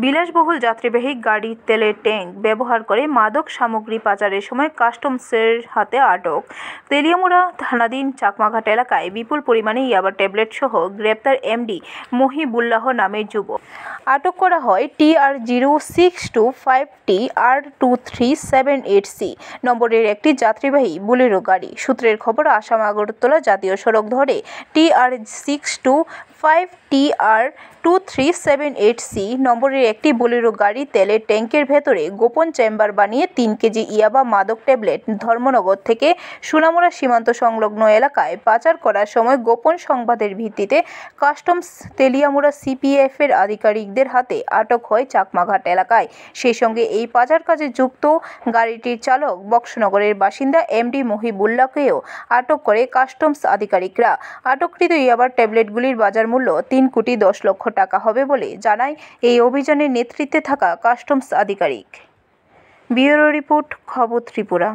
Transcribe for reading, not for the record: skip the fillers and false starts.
বিলাসবহুল যাত্রীবাহী গাড়ি তেলের ট্যাঙ্ক ব্যবহার করে মাদক সামগ্রী পাচারের সময় কাস্টমসের হাতে আটক। তেলিয়ামুড়া থানাধীন চাকমাঘাট এলাকায় বিপুল পরিমাণে ইয়াবা ট্যাবলেট সহ গ্রেপ্তার এমডি মহিবুল্লাহ নামের যুবক। আটক করা হয় TR-06250R2378C নম্বরের একটি যাত্রীবাহী বুলেরো গাড়ি। সূত্রের খবর, আসাম আগরতলা জাতীয় সড়ক ধরে TR-625TR2378C নম্বরের একটি বুলেরো গাড়ি তেলের ট্যাঙ্কের ভেতরে গোপন চেম্বার বানিয়ে 3 কেজি ইয়াবা মাদক ট্যাবলেট ধর্মনগর থেকে সোনামুড়া সীমান্ত সংলগ্ন এলাকায় পাচার করার সময় গোপন সংবাদের ভিত্তিতে কাস্টমস তেলিয়ামুড়া সিপিএফের আধিকারিকদের হাতে আটক হয় চাকমাঘাট এলাকায়। সেই সঙ্গে এই পাচার কাজে যুক্ত গাড়িটির চালক বক্সনগরের বাসিন্দা এমডি মহিবুল্লাহকেও আটক করে কাস্টমস আধিকারিকরা। আটককৃত ইয়াবার ট্যাবলেটগুলির বাজার মূল্য 3 কোটি 10 লক্ষ টাকা হবে বলে জানায় এই অভিযানের নেতৃত্বে থাকা কাস্টমস আধিকারিক। ব্যুরো রিপোর্ট, খবর ত্রিপুরা।